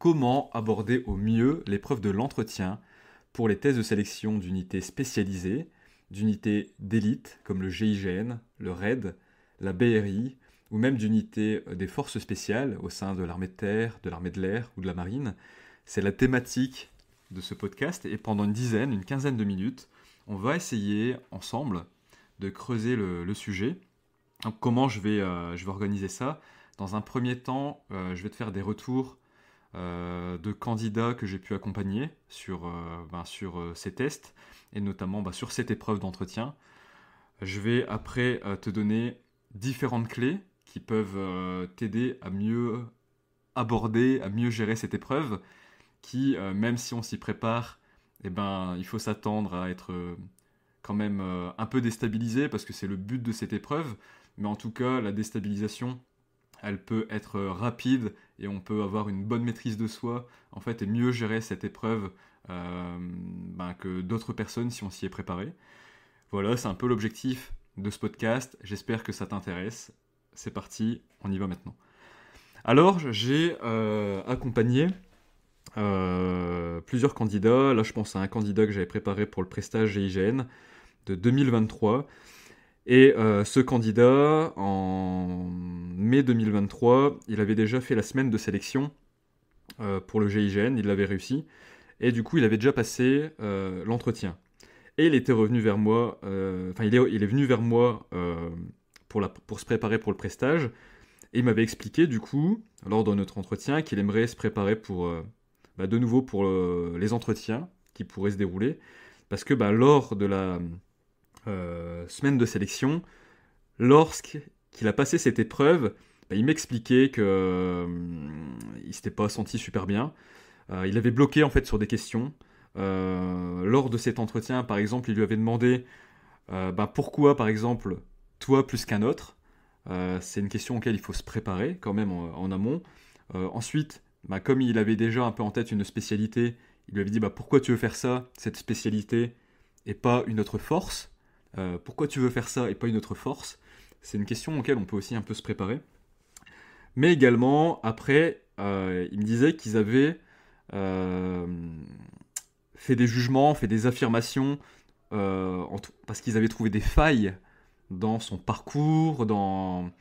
comment aborder au mieux l'épreuve de l'entretien pour les tests de sélection d'unités spécialisées, d'unités d'élite comme le GIGN, le RAID, la BRI, ou même d'unités des forces spéciales au sein de l'armée de terre, de l'armée de l'air ou de la marine. C'est la thématique de ce podcast et pendant une quinzaine de minutes, on va essayer ensemble de creuser le sujet. Donc, comment je vais organiser ça? Dans un premier temps, je vais te faire des retours de candidats que j'ai pu accompagner sur ces tests et notamment sur cette épreuve d'entretien. Je vais après te donner différentes clés qui peuvent t'aider à mieux aborder, à mieux gérer cette épreuve qui, même si on s'y prépare, il faut s'attendre à être quand même un peu déstabilisé parce que c'est le but de cette épreuve. Mais en tout cas, la déstabilisation, elle peut être rapide et on peut avoir une bonne maîtrise de soi en fait et mieux gérer cette épreuve que d'autres personnes si on s'y est préparé. Voilà, c'est un peu l'objectif de ce podcast. J'espère que ça t'intéresse. C'est parti, on y va maintenant. Alors, j'ai accompagné plusieurs candidats. Là, je pense à un candidat que j'avais préparé pour le prestage GIGN de 2023. Et ce candidat, en mai 2023, il avait déjà fait la semaine de sélection pour le GIGN, il l'avait réussi. Et du coup, il avait déjà passé l'entretien. Et il était revenu vers moi, il est venu vers moi pour se préparer pour le prestage. Et il m'avait expliqué, du coup, lors de notre entretien, qu'il aimerait se préparer pour, de nouveau pour les entretiens qui pourraient se dérouler. Parce que lors de la semaine de sélection, lorsqu'il a passé cette épreuve, il m'expliquait que il s'était pas senti super bien. Il avait bloqué en fait sur des questions. Lors de cet entretien, par exemple, il lui avait demandé pourquoi, par exemple, toi plus qu'un autre. C'est une question auquel il faut se préparer quand même en amont. Ensuite, comme il avait déjà un peu en tête une spécialité, il lui avait dit pourquoi tu veux faire ça, cette spécialité, et pas une autre force. Pourquoi tu veux faire ça et pas une autre force? C'est une question auquel on peut aussi un peu se préparer. Mais également, après, il me disait qu'ils avaient fait des jugements, fait des affirmations, parce qu'ils avaient trouvé des failles dans son parcours, dans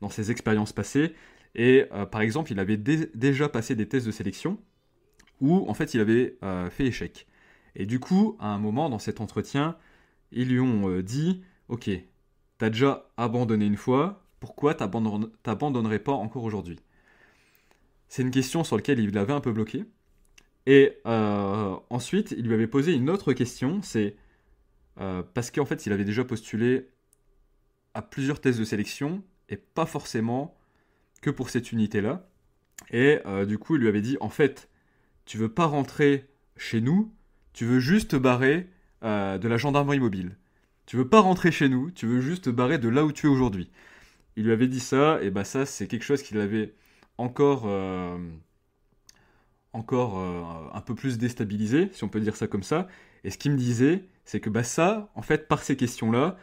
ses expériences passées. Et par exemple, il avait déjà passé des tests de sélection où en fait il avait fait échec. Et du coup, à un moment dans cet entretien, ils lui ont dit ok, t'as déjà abandonné une fois, pourquoi t'abandonnerais pas encore aujourd'hui? C'est une question sur laquelle il avait un peu bloqué. Et ensuite, il lui avait posé une autre question, c'est parce qu'en fait, il avait déjà postulé à plusieurs tests de sélection et pas forcément que pour cette unité-là. Et du coup, il lui avait dit en fait, tu veux pas rentrer chez nous, tu veux juste te barrer de la gendarmerie mobile. Tu veux pas rentrer chez nous, tu veux juste te barrer de là où tu es aujourd'hui. Il lui avait dit ça, et ça c'est quelque chose qui l'avait encore, un peu plus déstabilisé, si on peut dire ça comme ça. Et ce qu'il me disait, c'est que ça, en fait, par ces questions-là,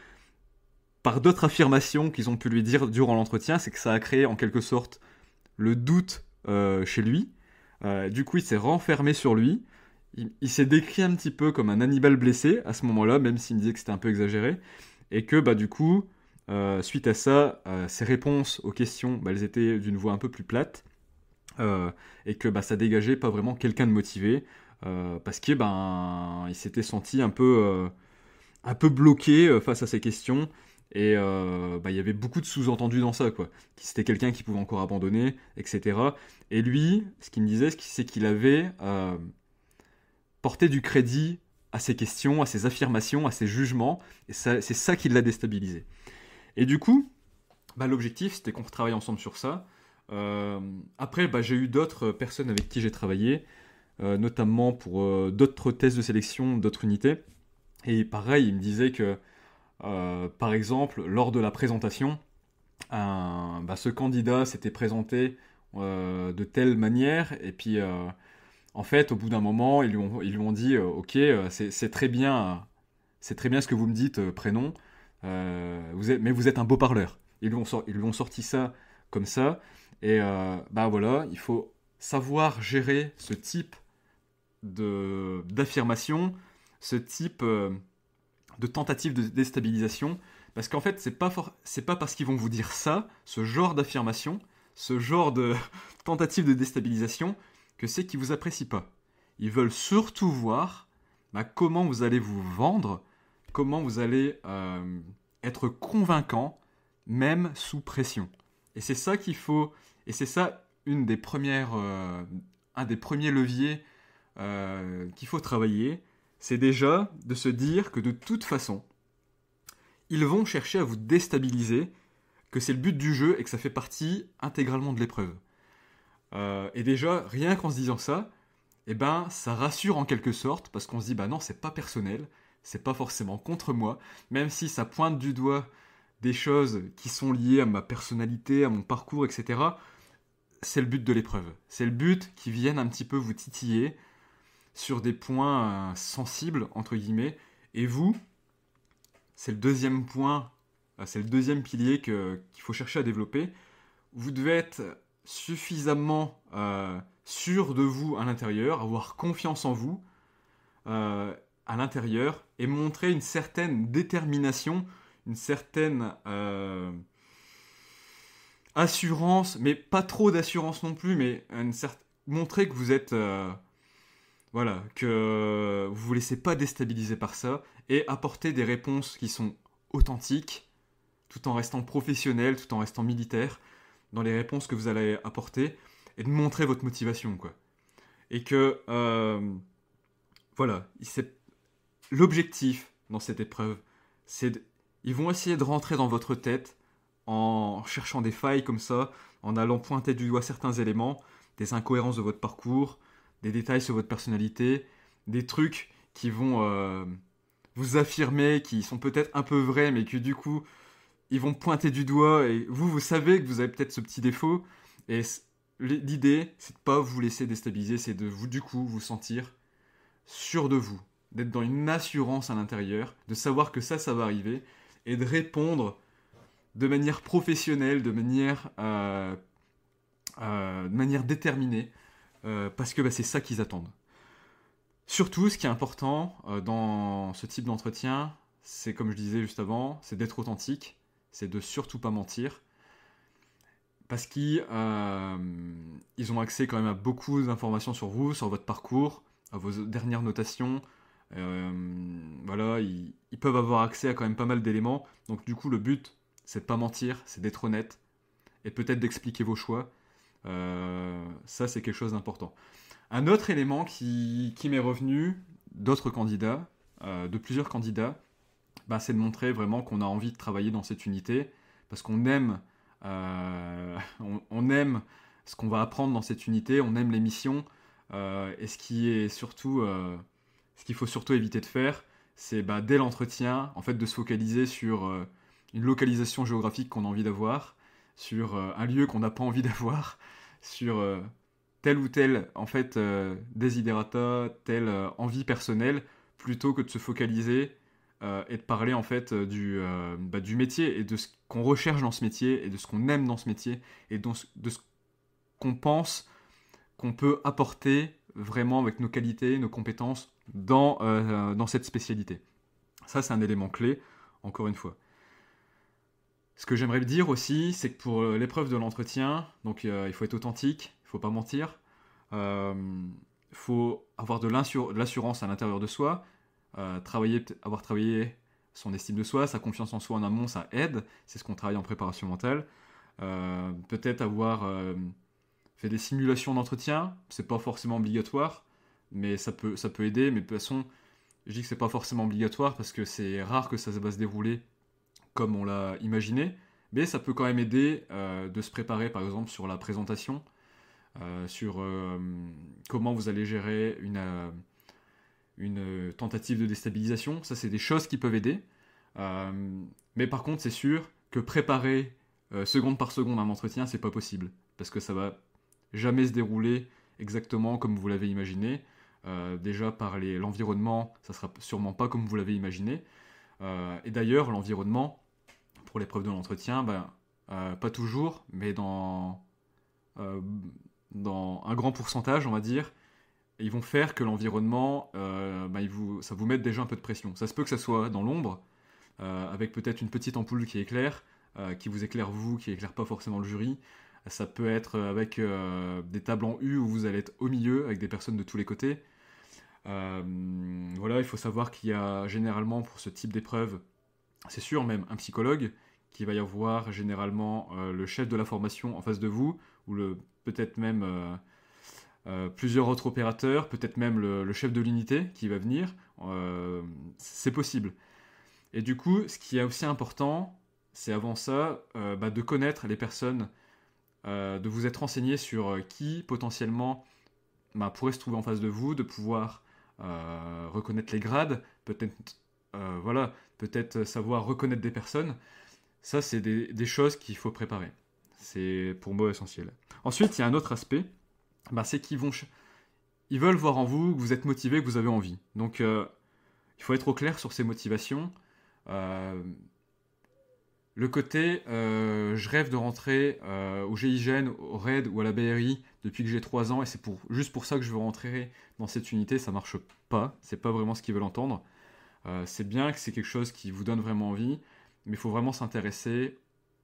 par d'autres affirmations qu'ils ont pu lui dire durant l'entretien, c'est que ça a créé en quelque sorte le doute chez lui. Du coup, il s'est renfermé sur lui. Il s'est décrit un petit peu comme un Hannibal blessé à ce moment-là, même s'il me disait que c'était un peu exagéré. Et que du coup, suite à ça, ses réponses aux questions, elles étaient d'une voix un peu plus plate. Et que ça dégageait pas vraiment quelqu'un de motivé. Parce que il s'était senti un peu bloqué face à ces questions. Et il y avait beaucoup de sous-entendus dans ça, quoi. C'était quelqu'un qui pouvait encore abandonner, etc. Et lui, ce qu'il me disait, c'est qu'il avait porté du crédit à ses questions, à ses affirmations, à ses jugements, et c'est ça qui l'a déstabilisé. Et du coup, l'objectif, c'était qu'on travaille ensemble sur ça. Après, j'ai eu d'autres personnes avec qui j'ai travaillé, notamment pour d'autres tests de sélection, d'autres unités. Et pareil, il me disait que par exemple, lors de la présentation, ce candidat s'était présenté de telle manière, et puis en fait, au bout d'un moment, ils lui ont dit ok, c'est très bien ce que vous me dites, prénom, mais vous êtes un beau parleur. Ils lui ont sorti ça comme ça, et voilà, il faut savoir gérer ce type d'affirmation, ce type de tentative de déstabilisation, parce qu'en fait, c'est pas parce qu'ils vont vous dire ça, ce genre d'affirmation, ce genre de tentative de déstabilisation, que c'est qu'ils vous apprécient pas. Ils veulent surtout voir comment vous allez vous vendre, comment vous allez être convaincant, même sous pression. Et c'est ça qu'il faut, et c'est ça un des premiers leviers qu'il faut travailler, c'est déjà de se dire que de toute façon, ils vont chercher à vous déstabiliser, que c'est le but du jeu et que ça fait partie intégralement de l'épreuve. Et déjà, rien qu'en se disant ça, eh ben, ça rassure en quelque sorte, parce qu'on se dit, bah non, c'est pas personnel, c'est pas forcément contre moi, même si ça pointe du doigt des choses qui sont liées à ma personnalité, à mon parcours, etc. C'est le but de l'épreuve. C'est le but qu'ils viennent un petit peu vous titiller sur des points sensibles, entre guillemets, et vous, c'est le deuxième point, c'est le deuxième pilier qu'il faut chercher à développer. Vous devez être suffisamment sûr de vous à l'intérieur, avoir confiance en vous à l'intérieur et montrer une certaine détermination, une certaine assurance, mais pas trop d'assurance non plus, mais montrer que vous êtes voilà, que vous vous laissez pas déstabiliser par ça et apporter des réponses qui sont authentiques, tout en restant professionnel, tout en restant militaire, dans les réponses que vous allez apporter, et de montrer votre motivation, quoi. Et que, voilà, l'objectif dans cette épreuve, ils vont essayer de rentrer dans votre tête en cherchant des failles comme ça, en allant pointer du doigt certains éléments, des incohérences de votre parcours, des détails sur votre personnalité, des trucs qui vont vous affirmer, qui sont peut-être un peu vrais, mais que du coup, ils vont pointer du doigt, et vous savez que vous avez peut-être ce petit défaut, et l'idée, c'est de pas vous laisser déstabiliser, c'est de vous, du coup, vous sentir sûr de vous, d'être dans une assurance à l'intérieur, de savoir que ça va arriver, et de répondre de manière professionnelle, de manière déterminée, parce que c'est ça qu'ils attendent. Surtout, ce qui est important dans ce type d'entretien, c'est comme je disais juste avant, c'est d'être authentique, c'est de surtout pas mentir, parce qu'ils ont accès quand même à beaucoup d'informations sur vous, sur votre parcours, à vos dernières notations. Voilà, ils peuvent avoir accès à quand même pas mal d'éléments. Donc du coup, le but, c'est de pas mentir, c'est d'être honnête et peut-être d'expliquer vos choix. Ça, c'est quelque chose d'important. Un autre élément qui m'est revenu d'autres candidats, de plusieurs candidats, c'est de montrer vraiment qu'on a envie de travailler dans cette unité, parce qu'on aime, on aime ce qu'on va apprendre dans cette unité, on aime les missions, et ce qu'il faut surtout éviter de faire, c'est dès l'entretien, en fait, de se focaliser sur une localisation géographique qu'on a envie d'avoir, sur un lieu qu'on n'a pas envie d'avoir, sur tel ou tel en fait desiderata, telle envie personnelle, plutôt que de se focaliser et de parler en fait du métier et de ce qu'on recherche dans ce métier et de ce qu'on aime dans ce métier et de ce qu'on pense qu'on peut apporter vraiment avec nos qualités, nos compétences dans cette spécialité. Ça, c'est un élément clé, encore une fois. Ce que j'aimerais dire aussi, c'est que pour l'épreuve de l'entretien, donc il faut être authentique, il ne faut pas mentir, il faut avoir de l'assurance à l'intérieur de soi, avoir travaillé son estime de soi, sa confiance en soi en amont, ça aide, c'est ce qu'on travaille en préparation mentale. Peut-être avoir fait des simulations d'entretien, c'est pas forcément obligatoire, mais ça peut aider, mais de toute façon, je dis que c'est pas forcément obligatoire parce que c'est rare que ça va se dérouler comme on l'a imaginé, mais ça peut quand même aider de se préparer par exemple sur la présentation, sur comment vous allez gérer une tentative de déstabilisation. Ça, c'est des choses qui peuvent aider. Mais par contre, c'est sûr que préparer seconde par seconde un entretien, c'est pas possible. Parce que ça va jamais se dérouler exactement comme vous l'avez imaginé. Déjà, par l'environnement, ça sera sûrement pas comme vous l'avez imaginé. Et d'ailleurs, l'environnement, pour l'épreuve de l'entretien, pas toujours, mais dans un grand pourcentage, on va dire, et ils vont faire que l'environnement, ça vous met déjà un peu de pression. Ça se peut que ça soit dans l'ombre, avec peut-être une petite ampoule qui vous éclaire vous, qui éclaire pas forcément le jury. Ça peut être avec des tables en U où vous allez être au milieu, avec des personnes de tous les côtés. Voilà, il faut savoir qu'il y a généralement pour ce type d'épreuve, c'est sûr même, un psychologue, qui va y avoir généralement le chef de la formation en face de vous, ou peut-être même plusieurs autres opérateurs, peut-être même le chef de l'unité qui va venir. C'est possible. Et du coup, ce qui est aussi important, c'est avant ça de connaître les personnes, de vous être renseigné sur qui potentiellement pourrait se trouver en face de vous, de pouvoir reconnaître les grades, peut-être savoir reconnaître des personnes. Ça, c'est des choses qu'il faut préparer. C'est pour moi essentiel. Ensuite, il y a un autre aspect, c'est ils veulent voir en vous que vous êtes motivé, que vous avez envie. Donc, il faut être au clair sur ces motivations. Le côté, je rêve de rentrer au GIGN, au RAID ou à la BRI depuis que j'ai 3 ans et c'est juste pour ça que je veux rentrer dans cette unité, ça marche pas. C'est pas vraiment ce qu'ils veulent entendre. C'est bien que c'est quelque chose qui vous donne vraiment envie, mais il faut vraiment s'intéresser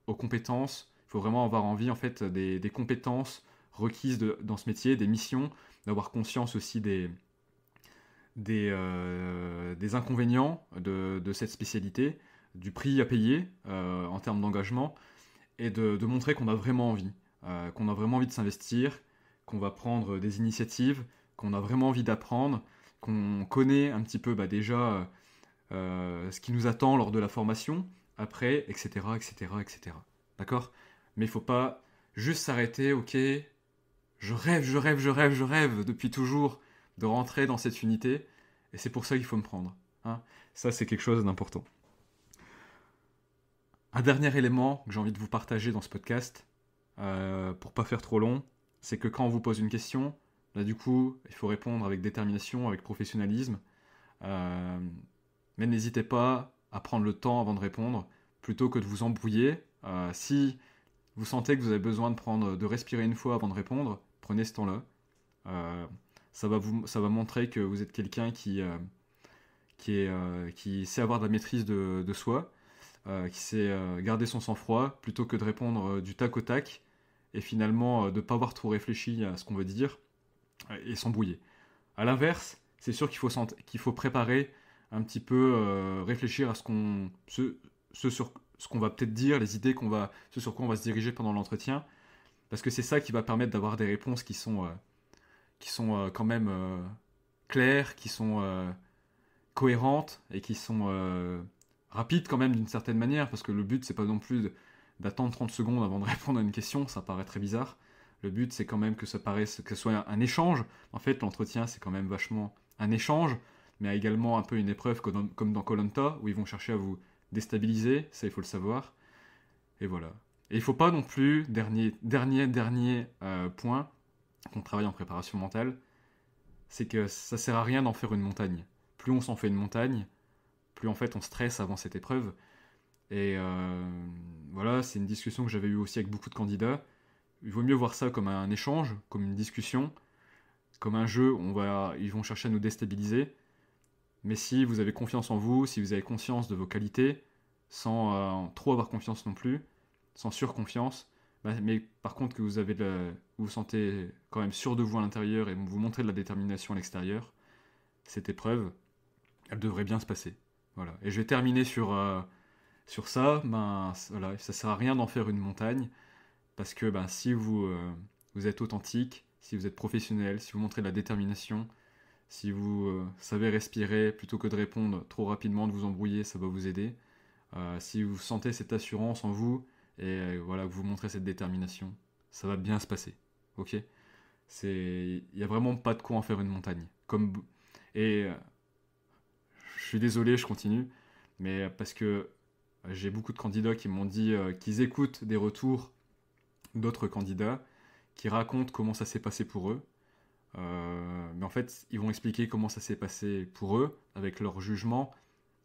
aux compétences. Il faut vraiment avoir envie en fait des compétences requises dans ce métier, des missions, d'avoir conscience aussi des inconvénients de cette spécialité, du prix à payer en termes d'engagement, et de montrer qu'on a vraiment envie de s'investir, qu'on va prendre des initiatives, qu'on a vraiment envie d'apprendre, qu'on connaît un petit peu déjà ce qui nous attend lors de la formation, après, etc., etc., etc. D'accord? Mais il ne faut pas juste s'arrêter, ok, je rêve depuis toujours de rentrer dans cette unité, et c'est pour ça qu'il faut me prendre. Hein. Ça, c'est quelque chose d'important. Un dernier élément que j'ai envie de vous partager dans ce podcast, pour pas faire trop long, c'est que quand on vous pose une question, là du coup, il faut répondre avec détermination, avec professionnalisme, mais n'hésitez pas à prendre le temps avant de répondre, plutôt que de vous embrouiller. Si vous sentez que vous avez besoin de respirer une fois avant de répondre, prenez ce temps-là. Ça va montrer que vous êtes quelqu'un qui sait avoir de la maîtrise de soi, qui sait garder son sang-froid, plutôt que de répondre du tac au tac, et finalement de ne pas avoir trop réfléchi à ce qu'on veut dire, et s'embrouiller. A l'inverse, c'est sûr qu'il faut préparer un petit peu, réfléchir à sur ce qu'on va peut-être dire, les idées ce sur quoi on va se diriger pendant l'entretien, parce que c'est ça qui va permettre d'avoir des réponses qui sont quand même claires, qui sont cohérentes et qui sont rapides quand même d'une certaine manière, parce que le but c'est pas non plus d'attendre 30 secondes avant de répondre à une question, ça paraît très bizarre. Le but c'est quand même que ce soit un échange. En fait, l'entretien c'est quand même vachement un échange, mais également un peu une épreuve comme dans koh où ils vont chercher à vous déstabiliser, ça il faut le savoir. Et voilà. Et il faut pas non plus, dernier point, qu'on travaille en préparation mentale, c'est que ça sert à rien d'en faire une montagne. Plus on s'en fait une montagne, plus en fait on stresse avant cette épreuve. Et voilà, c'est une discussion que j'avais eue aussi avec beaucoup de candidats. Il vaut mieux voir ça comme un échange, comme une discussion, comme un jeu. Ils vont chercher à nous déstabiliser. Mais si vous avez confiance en vous, si vous avez conscience de vos qualités, sans trop avoir confiance non plus, sans surconfiance, mais par contre que vous vous sentez quand même sûr de vous à l'intérieur et vous montrez de la détermination à l'extérieur, cette épreuve, elle devrait bien se passer. Voilà. Et je vais terminer sur ça. Voilà, ça sert à rien d'en faire une montagne, parce que si vous êtes authentique, si vous êtes professionnel, si vous montrez de la détermination, si vous savez respirer plutôt que de répondre trop rapidement, de vous embrouiller, ça va vous aider. Si vous sentez cette assurance en vous et voilà, que vous montrez cette détermination, ça va bien se passer. Ok? Il n'y a vraiment pas de quoi en faire une montagne. Et je suis désolé, je continue, mais parce que j'ai beaucoup de candidats qui m'ont dit qu'ils écoutent des retours d'autres candidats qui racontent comment ça s'est passé pour eux. Mais en fait, ils vont expliquer comment ça s'est passé pour eux, avec leur jugement,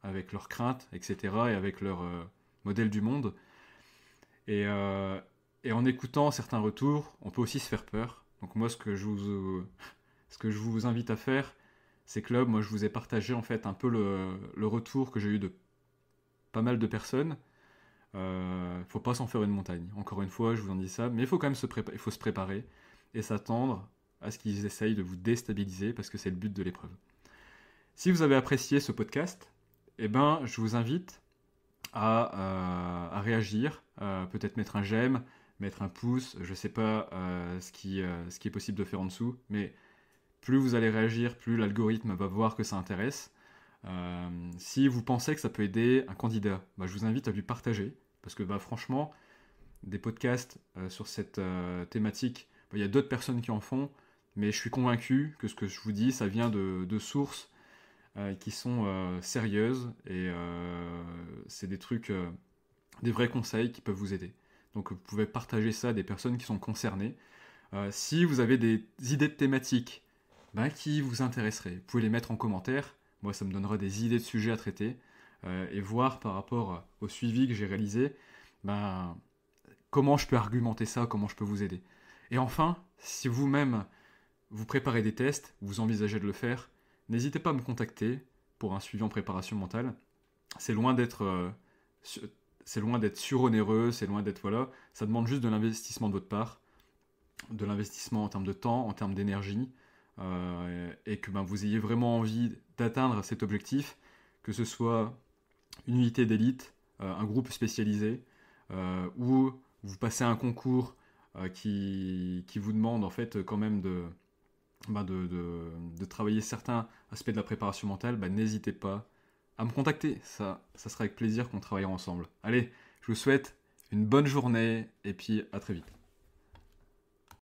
avec leurs craintes, etc., et avec leur modèle du monde. Et en écoutant certains retours, on peut aussi se faire peur. Donc moi, ce que je vous invite à faire, c'est que là, moi, je vous ai partagé en fait un peu le retour que j'ai eu de pas mal de personnes. Faut pas s'en faire une montagne. Encore une fois, je vous en dis ça, mais il faut quand même il faut se préparer et s'attendre à ce qu'ils essayent de vous déstabiliser parce que c'est le but de l'épreuve. Si vous avez apprécié ce podcast, eh ben, je vous invite à réagir, peut-être mettre un j'aime, mettre un pouce, je sais pas ce qui est possible de faire en dessous, mais plus vous allez réagir, plus l'algorithme va voir que ça intéresse. Si vous pensez que ça peut aider un candidat, bah, je vous invite à lui partager, parce que bah, franchement, des podcasts sur cette thématique, bah, il y a d'autres personnes qui en font, mais je suis convaincu que ce que je vous dis, ça vient de sources qui sont sérieuses, et c'est des trucs, des vrais conseils qui peuvent vous aider. Donc vous pouvez partager ça à des personnes qui sont concernées. Si vous avez des idées de thématiques bah, qui vous intéresseraient, vous pouvez les mettre en commentaire. Moi, ça me donnera des idées de sujets à traiter et voir par rapport au suivi que j'ai réalisé, bah, comment je peux argumenter ça, comment je peux vous aider. Et enfin, si vous-même vous préparez des tests, vous envisagez de le faire, n'hésitez pas à me contacter pour un suivi en préparation mentale. C'est loin d'être c'est loin d'être suronéreux, c'est loin d'être voilà, ça demande juste de l'investissement de votre part, de l'investissement en termes de temps, en termes d'énergie, et que ben, vous ayez vraiment envie d'atteindre cet objectif, que ce soit une unité d'élite, un groupe spécialisé, ou vous passez un concours qui vous demande en fait quand même de travailler certains aspects de la préparation mentale, bah, n'hésitez pas à me contacter. Ça sera avec plaisir qu'on travaillera ensemble. Allez, je vous souhaite une bonne journée et puis à très vite.